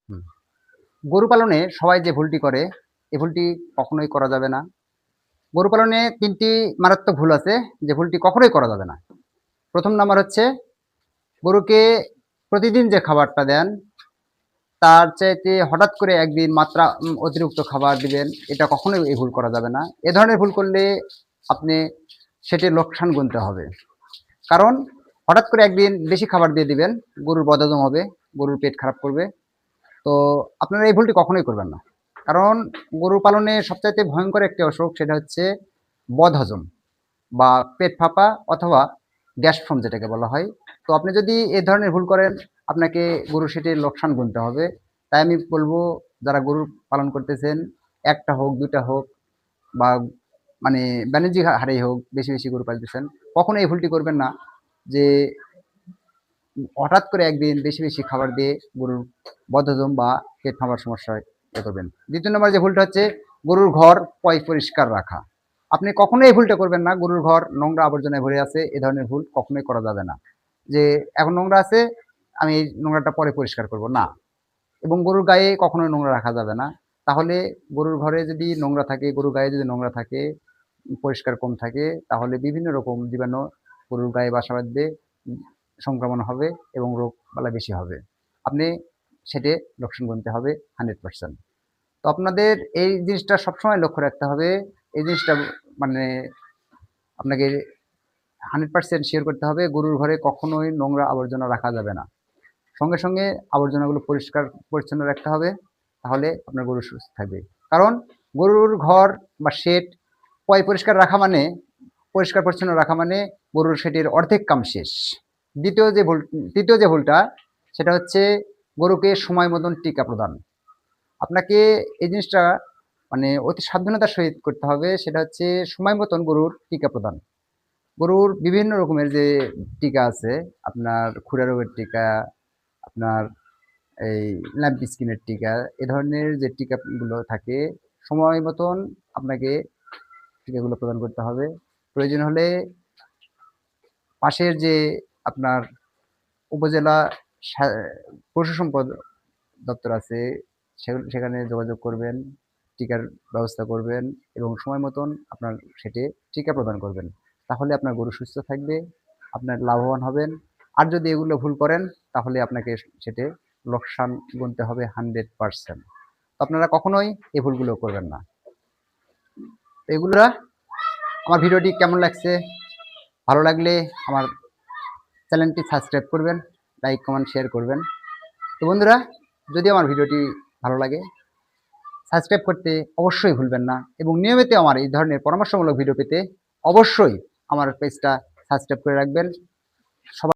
হুম। গরু পালনে সবাই যে ভুলটি করে, এই ভুলটি কখনোই করা যাবে না। গরু পালনে ৩ টি মারাত্মক ভুল আছে, যে ভুলটি কখনোই করা যাবে না। ১ম নাম্বার হচ্ছে গরুকে প্রতিদিন যে খাবারটা দেন, তার চাইতে হঠাৎ করে একদিন মাত্রা অতিরিক্ত খাবার দিবেন, এটা কখনোই এই ভুল করা যাবে না। এ ধরনের ভুল করলে আপনি সেটির লোকসান গুনতে হবে। কারণ হঠাৎ করে একদিন বেশি খাবার দিয়ে দিবেন, গরুর বদহজম হবে, গরুর পেট খারাপ করবে। তো আপনারা এই ভুলটি কখনোই করবেন না। কারণ গরু পালনে সবচাইতে ভয়ঙ্কর একটি অসুখ, সেটা হচ্ছে বদহজম বা পেট ফাঁপা অথবা গ্যাস ফর্ম যেটাকে বলা হয়। তো আপনি যদি এ ধরনের ভুল করেন, আপনাকে গরুর সেটির লোকসান গুনতে হবে। তাই আমি বলব, যারা গরু পালন করতেছেন, ১ টা হোক ২ টা হোক বা মানে বাণিজ্যিক হারেই হোক, বেশি, বেশি গরু পালতেছেন, কখনো এই ভুলটি করবেন না যে হঠাৎ করে একদিন বেশি, বেশি খাবার দিয়ে গরুর বদহজম বা পেট ফাঁপার সমস্যায় করবেন। ২য় নম্বর যে ভুলটা হচ্ছে গরুর ঘর পরিষ্কার রাখা। আপনি কখনোই এই ভুলটা করবেন না, গরুর ঘর নোংরা আবর্জনায় ভরে আছে, এ ধরনের ভুল কখনোই করা যাবে না। যে এখন নোংরা আছে, আমি এই নোংরাটা পরে পরিষ্কার করব না। এবং গরুর গায়ে কখনোই নোংরা রাখা যাবে না। তাহলে গরুর ঘরে যদি নোংরা থাকে, গরুর গায়ে যদি নোংরা থাকে, পরিষ্কার কম থাকে, তাহলে বিভিন্ন রকম জীবাণু গরুর গায়ে বাসা বাঁধবে, সংক্রমণ হবে এবং রোগবালাই বেশি হবে। আপনি সেটে লোকসান গুনতে হবে 100%। তো আপনাদের এই জিনিসটা সবসময় লক্ষ্য রাখতে হবে। এই জিনিসটা মানে আপনাকে 100% শিওর করতে হবে, গরুর ঘরে কখনোই নোংরা আবর্জনা রাখা যাবে না। সঙ্গে, সঙ্গে আবর্জনাগুলো পরিষ্কার পরিচ্ছন্ন রাখতে হবে। তাহলে আপনার গরু সুস্থ থাকবে। কারণ গরুর ঘর বা শেড পরিষ্কার রাখা মানে, পরিষ্কার পরিচ্ছন্ন রাখা মানে গরুর সেটির অর্ধেক কাম শেষ। ৩য় যে ভুলটা, সেটা হচ্ছে গরুকে সময় মতন টিকা প্রদান। আপনাকে এই জিনিসটা মানে অতি সাবধানতার সহিত করতে হবে। সেটা হচ্ছে সময় মতন গরুর টিকা প্রদান। গরুর বিভিন্ন রকমের যে টিকা আছে, আপনার খুরা রোগের টিকা, আপনার এই ল্যাম্প স্কিনের টিকা, এ ধরনের যে টিকাগুলো থাকে, সময় মতন আপনাকে টিকাগুলো প্রদান করতে হবে। প্রয়োজন হলে পাশের যে আপনার উপজেলা সা পশু সম্পদ দপ্তর আছে, সেখানে যোগাযোগ করবেন, টিকার ব্যবস্থা করবেন এবং সময় মতন আপনার সেটে টিকা প্রদান করবেন। তাহলে আপনার গরু সুস্থ থাকবে, আপনার লাভবান হবেন। আর যদি এগুলো ভুল করেন, তাহলে আপনাকে সেটে লোকসান গুনতে হবে 100%। তো আপনারা কখনোই এই ভুলগুলো করবেন না। এগুলা আমার ভিডিওটি কেমন লাগছে? ভালো লাগলে আমার চ্যানেলটি সাবস্ক্রাইব করবেন, লাইক, কমেন্ট, শেয়ার করবেন। তো বন্ধুরা, যদি আমার ভিডিওটি ভালো লাগে, সাবস্ক্রাইব করতে অবশ্যই ভুলবেন না এবং নিয়মিত আমার এই ধরনের পরামর্শমূলক ভিডিও পেতে অবশ্যই আমার পেজটা সাবস্ক্রাইব করে রাখবেন। সবাই